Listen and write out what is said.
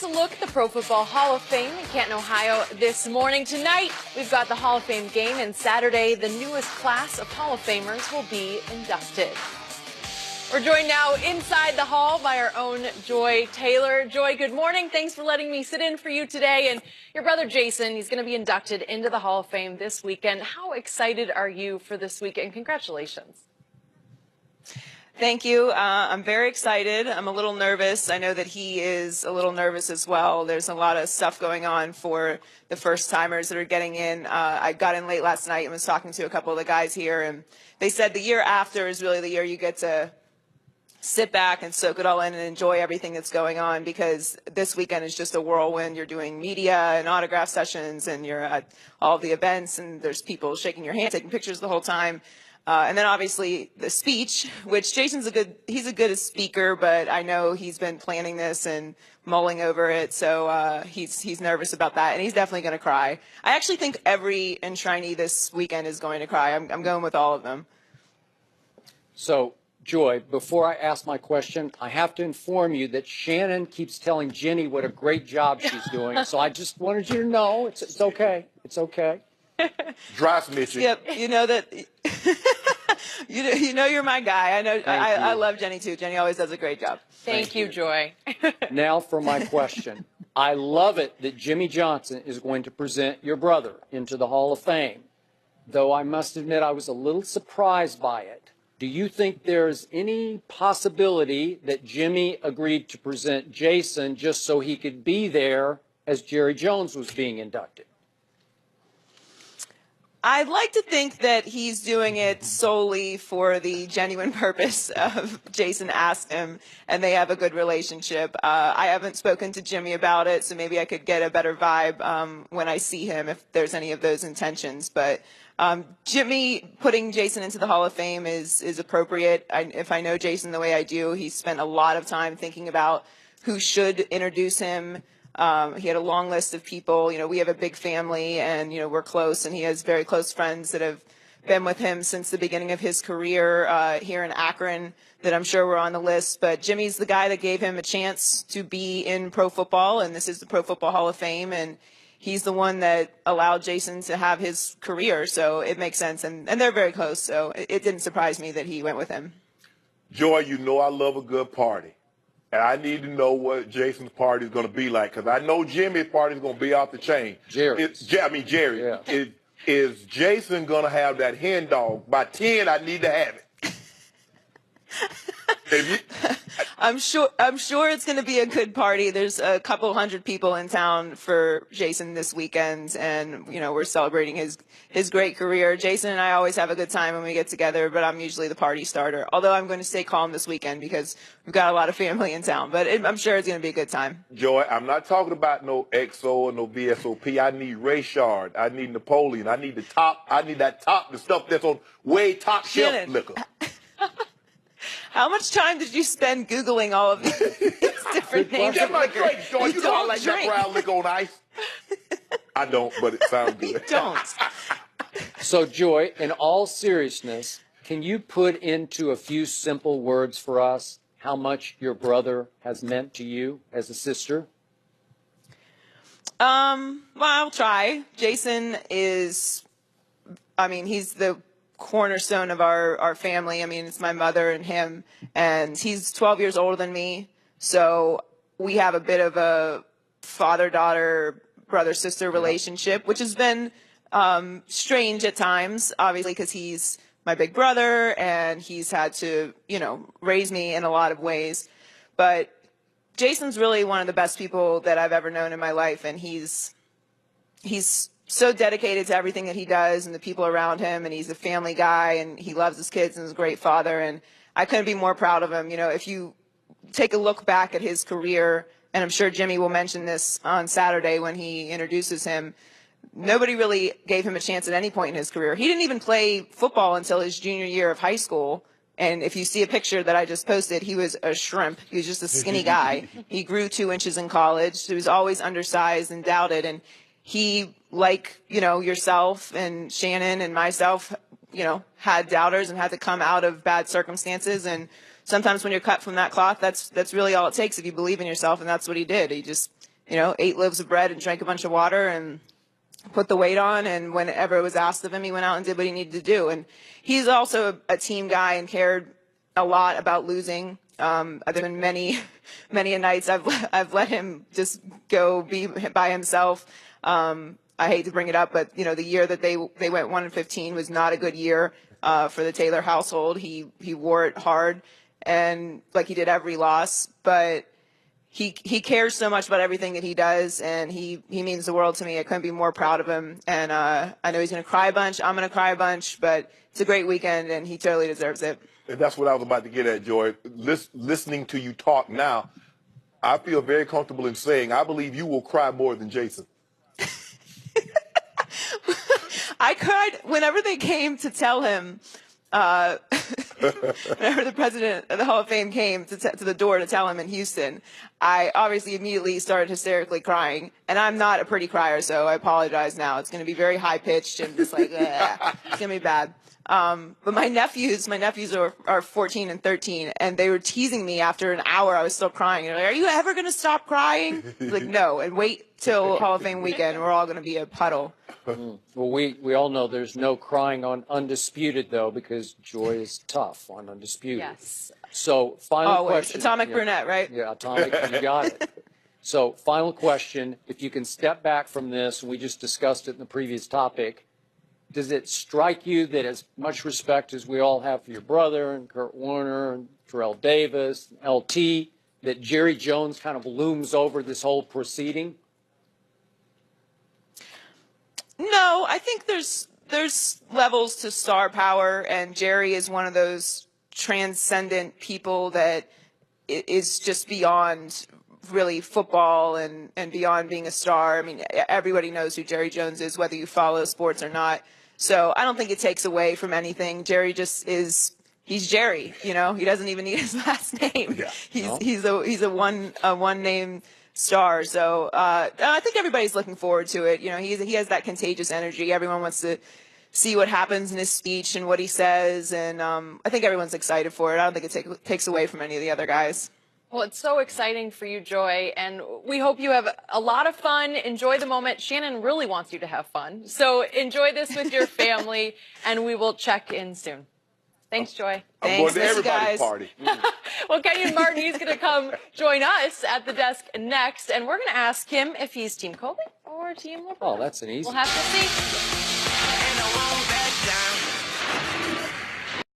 Let's look at the Pro Football Hall of Fame in Canton, Ohio this morning. Tonight, we've got the Hall of Fame game, and Saturday, the newest class of Hall of Famers will be inducted. We're joined now inside the hall by our own Joy Taylor. Joy, good morning. Thanks for letting me sit in for you today. And your brother Jason, he's going to be inducted into the Hall of Fame this weekend. How excited are you for this weekend? Congratulations. Thank you. I'm very excited. I'm a little nervous. I know that he is a little nervous as well. There's a lot of stuff going on for the first-timers that are getting in. I got in late last night and was talking to a couple of the guys here, and they said the year after is really the year you get to sit back and soak it all in and enjoy everything that's going on, because this weekend is just a whirlwind. You're doing media and autograph sessions, and you're at all the events, and there's people shaking your hand, taking pictures the whole time. And then obviously the speech, which Jason's he's a good speaker, but I know he's been planning this and mulling over it, so he's nervous about that, and he's definitely going to cry. I actually think every enshrinee this weekend is going to cry. I'm going with all of them. So, Joy, before I ask my question, I have to inform you that Shannon keeps telling Jenny what a great job she's doing, so I just wanted you to know it's okay. It's okay. Dry snitching. Yep, you know that. you know you're my guy. I know. I love Jenny too. Jenny always does a great job. Thank you, Joy. Now for my question. I love it that Jimmy Johnson is going to present your brother into the Hall of Fame, though I must admit I was a little surprised by it. Do you think there's any possibility that Jimmy agreed to present Jason just so he could be there as Jerry Jones was being inducted? I'd like to think that he's doing it solely for the genuine purpose of Jason asked him, and they have a good relationship. I haven't spoken to Jimmy about it, so maybe I could get a better vibe when I see him if there's any of those intentions. But Jimmy putting Jason into the Hall of Fame is appropriate. If I know Jason the way I do, he spent a lot of time thinking about who should introduce him. He had a long list of people. You know, we have a big family, and, you know, we're close, and he has very close friends that have been with him since the beginning of his career here in Akron that I'm sure were on the list. But Jimmy's the guy that gave him a chance to be in pro football, and this is the Pro Football Hall of Fame, and he's the one that allowed Jason to have his career, so it makes sense. And they're very close, so it didn't surprise me that he went with him. Joy, you know I love a good party. And I need to know what Jason's party is going to be like, because I know Jimmy's party is going to be off the chain. Jerry. Jerry. Yeah. Is Jason going to have that hen dog? By 10, I need to have it. I'm sure it's going to be a good party. There's a couple hundred people in town for Jason this weekend, and, you know, we're celebrating his great career. Jason and I always have a good time when we get together, but I'm usually the party starter. Although I'm going to stay calm this weekend because we've got a lot of family in town, but I'm sure it's going to be a good time. Joy, I'm not talking about no XO or no VSOP. I need Rayshard. I need Napoleon. I need the top. I need that top, the stuff that's on way top shelf liquor. How much time did you spend Googling all of these different names? Get my drink, Joy. You know I like that brown liquor on ice. I don't, but it sounds good. You don't. So, Joy, in all seriousness, can you put into a few simple words for us how much your brother has meant to you as a sister? Well, I'll try. Jason is, I mean, he's the cornerstone of our family. I mean, it's my mother and him, and he's 12 years older than me, so we have a bit of a father-daughter, brother-sister relationship, which has been strange at times, obviously, because he's my big brother, and he's had to, you know, raise me in a lot of ways. But Jason's really one of the best people that I've ever known in my life, and he's so dedicated to everything that he does and the people around him, and he's a family guy, and he loves his kids and is a great father, and I couldn't be more proud of him. You know, if you take a look back at his career, and I'm sure Jimmy will mention this on Saturday when he introduces him, nobody really gave him a chance at any point in his career. He didn't even play football until his junior year of high school. And if you see a picture that I just posted, he was a shrimp. He was just a skinny guy. He grew 2 inches in college. He was always undersized and doubted. And he, like, you know, yourself and Shannon and myself, you know, had doubters and had to come out of bad circumstances. And sometimes when you're cut from that cloth, that's really all it takes if you believe in yourself. And that's what he did. He just you know, 8 loaves of bread and drank a bunch of water and put the weight on, and whenever it was asked of him, he went out and did what he needed to do. And he's also a team guy and cared a lot about losing. There have been many nights I've let him just go be by himself. I hate to bring it up, but you know, the year that they went 1-15 was not a good year for the Taylor household. He wore it hard, and like he did every loss, but he cares so much about everything that he does, and he means the world to me. I couldn't be more proud of him, and I know he's going to cry a bunch. I'm going to cry a bunch, but it's a great weekend, and he totally deserves it. And that's what I was about to get at, Joy. Listening to you talk now, I feel very comfortable in saying I believe you will cry more than Jason. I cried whenever they came to tell him, whenever the president of the Hall of Fame came to the door to tell him in Houston, I obviously immediately started hysterically crying. And I'm not a pretty crier, so I apologize now. It's going to be very high-pitched and just like, it's going to be bad. But my nephews are 14 and 13, and they were teasing me after an hour. I was still crying. They're like, "Are you ever going to stop crying?" I was like, no, and wait till Hall of Fame weekend. We're all going to be a puddle. Well, we all know there's no crying on Undisputed, though, because Joy is tough on Undisputed. Yes. So, final question. Atomic brunette, right? Yeah, Atomic, you got it. So, final question. If you can step back from this, and we just discussed it in the previous topic, does it strike you that as much respect as we all have for your brother and Kurt Warner and Terrell Davis and LT, that Jerry Jones kind of looms over this whole proceeding? No, I think there's levels to star power, and Jerry is one of those transcendent people that is just beyond really football and beyond being a star. I mean, everybody knows who Jerry Jones is, whether you follow sports or not. So I don't think it takes away from anything. Jerry just is, he's Jerry, you know, he doesn't even need his last name. Yeah. He's a one name star. So I think everybody's looking forward to it. You know, he has that contagious energy. Everyone wants to see what happens in his speech and what he says. And I think everyone's excited for it. I don't think it takes away from any of the other guys. Well, it's so exciting for you, Joy, and we hope you have a lot of fun. Enjoy the moment. Shannon really wants you to have fun. So enjoy this with your family, and we will check in soon. Thanks, Joy. I'm going to everybody's party. Well, Kenyon Martin, he's going to come join us at the desk next, and we're going to ask him if he's Team Kobe or Team LeBron. Oh, that's an easy. We'll have to see.